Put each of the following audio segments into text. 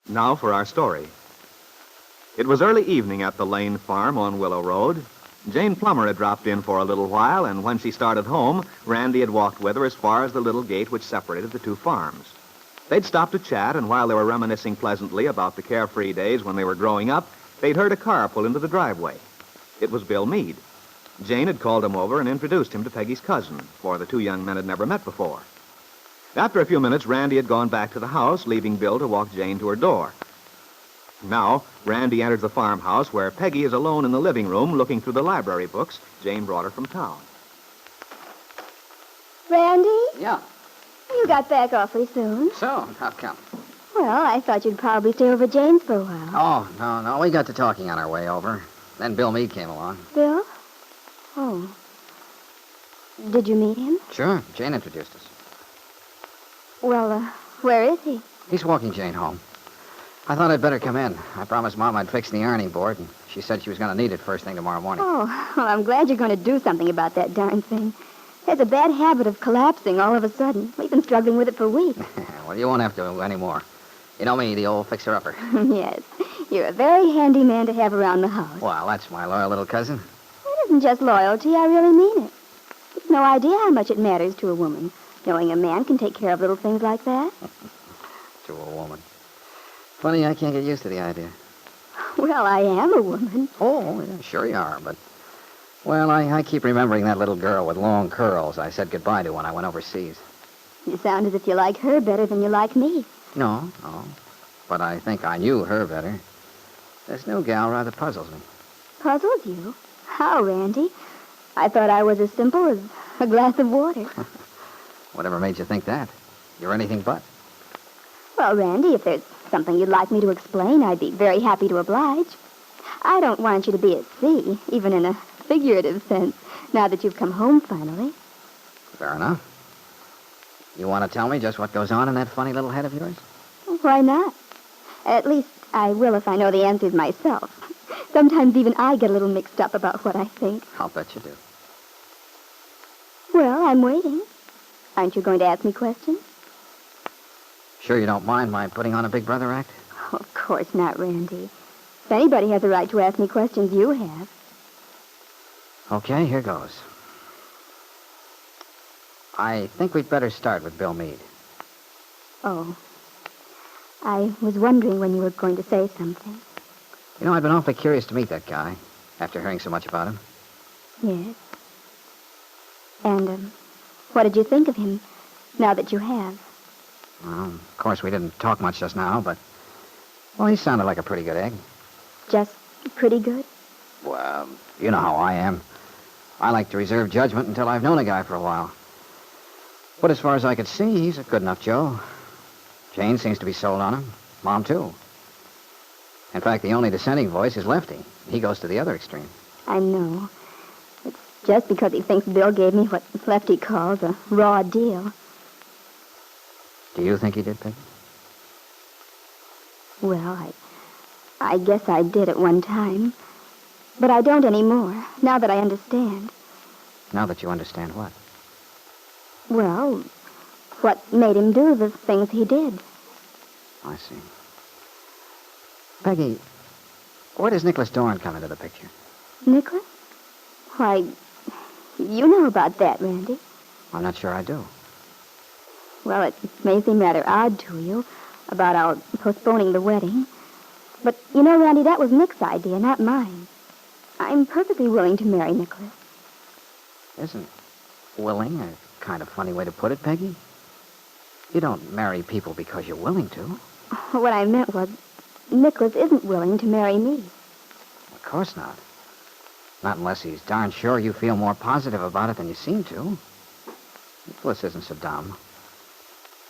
Now for our story. It was early evening at the Lane farm on Willow Road. Jane Plummer had dropped in for a little while, and when she started home, Randy had walked with her as far as the little gate which separated the two farms. They'd stopped to chat, and while they were reminiscing pleasantly about the carefree days when they were growing up, they'd heard a car pull into the driveway. It was Bill Meade. Jane had called him over and introduced him to Peggy's cousin, for the two young men had never met before. After a few minutes, Randy had gone back to the house, leaving Bill to walk Jane to her door. Now, Randy enters the farmhouse where Peggy is alone in the living room looking through the library books Jane brought her from town. Randy? Yeah. You got back awfully soon. So, how come? Well, I thought you'd probably stay over at Jane's for a while. Oh, no. We got to talking on our way over. Then Bill Meade came along. Bill? Oh. Did you meet him? Sure. Jane introduced us. Well, where is he? He's walking Jane home. I thought I'd better come in. I promised Mom I'd fix the ironing board, and she said she was going to need it first thing tomorrow morning. Oh, well, I'm glad you're going to do something about that darn thing. There's a bad habit of collapsing all of a sudden. We've been struggling with it for weeks. Well, you won't have to anymore. You know me, the old fixer-upper. Yes. You're a very handy man to have around the house. Well, that's my loyal little cousin. It isn't just loyalty. I really mean it. You've no idea how much it matters to a woman, knowing a man can take care of little things like that. To a woman. Funny, I can't get used to the idea. Well, I am a woman. Oh, yeah, sure you are, but... Well, I keep remembering that little girl with long curls I said goodbye to when I went overseas. You sound as if you like her better than you like me. No. But I think I knew her better. This new gal rather puzzles me. Puzzles you? How, Randy? I thought I was as simple as a glass of water. Whatever made you think that? You're anything but. Well, Randy, if there's something you'd like me to explain, I'd be very happy to oblige. I don't want you to be at sea, even in a figurative sense, now that you've come home finally. Fair enough. You want to tell me just what goes on in that funny little head of yours? Why not? At least I will if I know the answers myself. Sometimes even I get a little mixed up about what I think. I'll bet you do. Well, I'm waiting. Aren't you going to ask me questions? Sure you don't mind my putting on a Big Brother act? Oh, of course not, Randy. If anybody has a right to ask me questions, you have. Okay, here goes. I think we'd better start with Bill Meade. Oh. I was wondering when you were going to say something. You know, I've been awfully curious to meet that guy, after hearing so much about him. Yes. And, what did you think of him, now that you have? Well, of course, we didn't talk much just now, but... Well, he sounded like a pretty good egg. Just pretty good? Well, you know how I am. I like to reserve judgment until I've known a guy for a while. But as far as I could see, he's a good enough Joe. Jane seems to be sold on him. Mom, too. In fact, the only dissenting voice is Lefty. He goes to the other extreme. I know. It's just because he thinks Bill gave me what Lefty calls a raw deal. Do you think he did, Peggy? Well, I guess I did at one time. But I don't anymore, now that I understand. Now that you understand what? Well, what made him do the things he did. I see. Peggy, where does Nicholas Dorn come into the picture? Nicholas? Why, you know about that, Randy. I'm not sure I do. Well, it may seem rather odd to you about our postponing the wedding. But, you know, Randy, that was Nick's idea, not mine. I'm perfectly willing to marry Nicholas. Isn't willing a kind of funny way to put it, Peggy? You don't marry people because you're willing to. What I meant was, Nicholas isn't willing to marry me. Of course not. Not unless he's darn sure you feel more positive about it than you seem to. Nicholas isn't so dumb.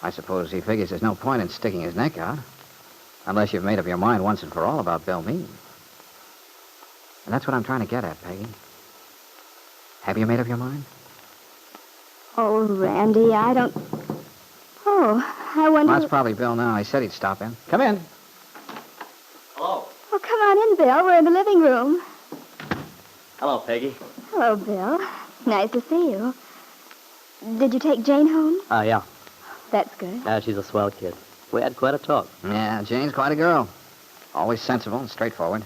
I suppose he figures there's no point in sticking his neck out, unless you've made up your mind once and for all about Bill Meade. And that's what I'm trying to get at, Peggy. Have you made up your mind? Oh, Randy, I don't... Oh, I wonder... Well, that's probably Bill now. He said he'd stop in. Come in. Hello. Oh, come on in, Bill. We're in the living room. Hello, Peggy. Hello, Bill. Nice to see you. Did you take Jane home? Yeah. That's good. She's a swell kid. We had quite a talk. Yeah, Jane's quite a girl. Always sensible and straightforward.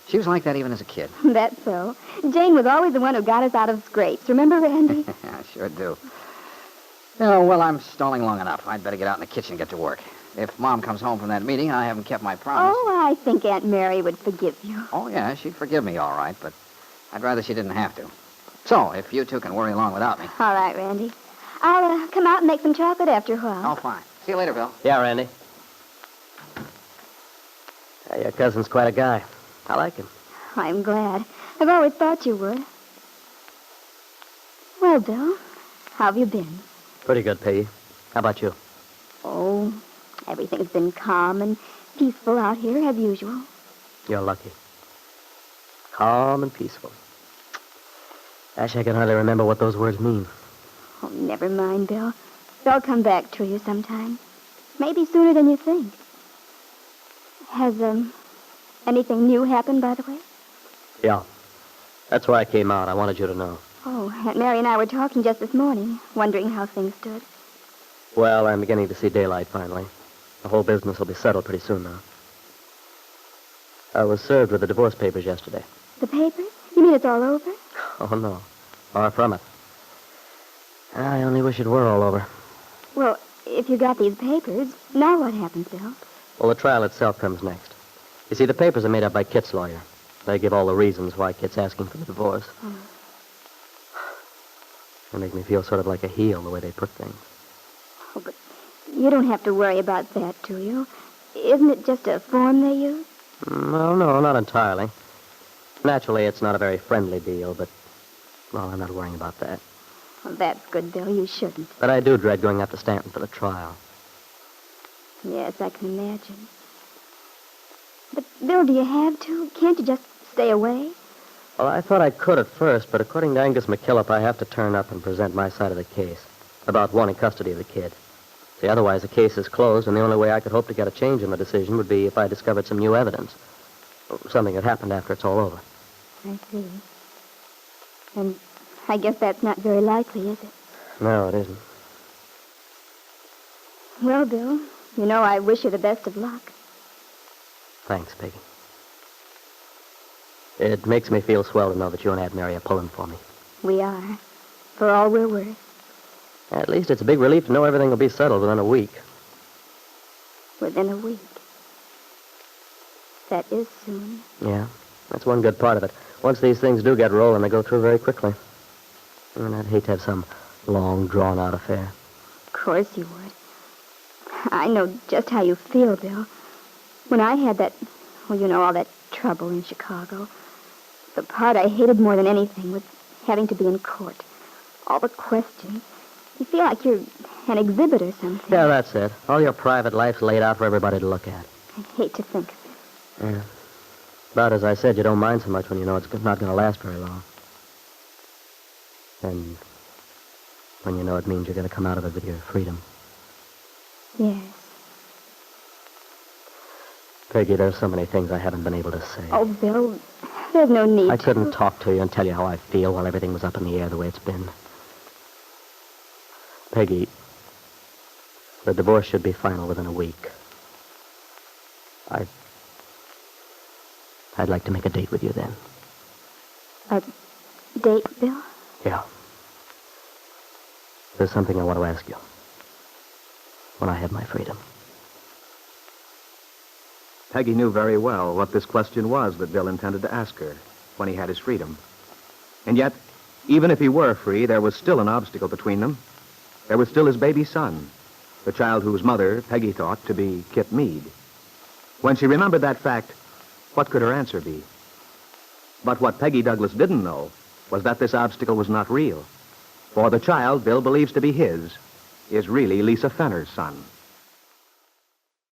She was like that even as a kid. That's so. Jane was always the one who got us out of scrapes. Remember, Randy? I sure do. Oh, well, I'm stalling long enough. I'd better get out in the kitchen and get to work. If Mom comes home from that meeting, I haven't kept my promise. Oh, I think Aunt Mary would forgive you. Oh, yeah, she'd forgive me all right, but I'd rather she didn't have to. So, if you two can worry along without me. All right, Randy. I'll come out and make some chocolate after a while. Oh, fine. See you later, Bill. Yeah, Randy. Your cousin's quite a guy. I like him. I'm glad. I've always thought you would. Well, Bill, how have you been? Pretty good, Peggy. How about you? Oh, everything's been calm and peaceful out here, as usual. You're lucky. Calm and peaceful. Actually, I can hardly remember what those words mean. Oh, never mind, Bill. They'll come back to you sometime. Maybe sooner than you think. Has, anything new happened, by the way? Yeah. That's why I came out. I wanted you to know. Oh, Aunt Mary and I were talking just this morning, wondering how things stood. Well, I'm beginning to see daylight, finally. The whole business will be settled pretty soon now. I was served with the divorce papers yesterday. The papers? You mean it's all over? Oh, no. Far from it. I only wish it were all over. Well, if you got these papers, now what happens, Bill? Well, the trial itself comes next. You see, the papers are made up by Kit's lawyer. They give all the reasons why Kit's asking for the divorce. Oh. They make me feel sort of like a heel, the way they put things. Oh, but you don't have to worry about that, do you? Isn't it just a form they use? Well, no, not entirely. Naturally, it's not a very friendly deal, but, well, I'm not worrying about that. Well, that's good, Bill. You shouldn't. But I do dread going up to Stanton for the trial. Yes, I can imagine. But, Bill, do you have to? Can't you just stay away? Well, I thought I could at first, but according to Angus McKillop, I have to turn up and present my side of the case about wanting custody of the kid. See, otherwise the case is closed, and the only way I could hope to get a change in the decision would be if I discovered some new evidence. Something that happened after it's all over. I see. And I guess that's not very likely, is it? No, it isn't. Well, Bill, you know I wish you the best of luck. Thanks, Peggy. It makes me feel swell to know that you and Aunt Mary are pulling for me. We are, for all we're worth. At least it's a big relief to know everything will be settled within a week. Within a week. That is soon. Yeah, that's one good part of it. Once these things do get rolling, they go through very quickly. And I'd hate to have some long, drawn-out affair. Of course you would. I know just how you feel, Bill. When I had that, well, you know, all that trouble in Chicago, the part I hated more than anything was having to be in court. All the questions. You feel like you're an exhibit or something. Yeah, that's it. All your private life's laid out for everybody to look at. I hate to think of it. Yeah. But as I said, you don't mind so much when you know it's not going to last very long. And when you know it means you're going to come out of it with your freedom. Yes. Peggy, there's so many things I haven't been able to say. Oh, Bill, there's no need I couldn't to. talk to you and tell you how I feel while everything was up in the air the way it's been. Peggy, the divorce should be final within a week. I'd like to make a date with you then. A date, Bill? Yeah. There's something I want to ask you. When I have my freedom. Peggy knew very well what this question was that Bill intended to ask her when he had his freedom. And yet, even if he were free, there was still an obstacle between them. There was still his baby son, the child whose mother, Peggy thought, to be Kit Meade. When she remembered that fact, what could her answer be? But what Peggy Douglas didn't know was that this obstacle was not real. For the child Bill believes to be his is really Lisa Fenner's son.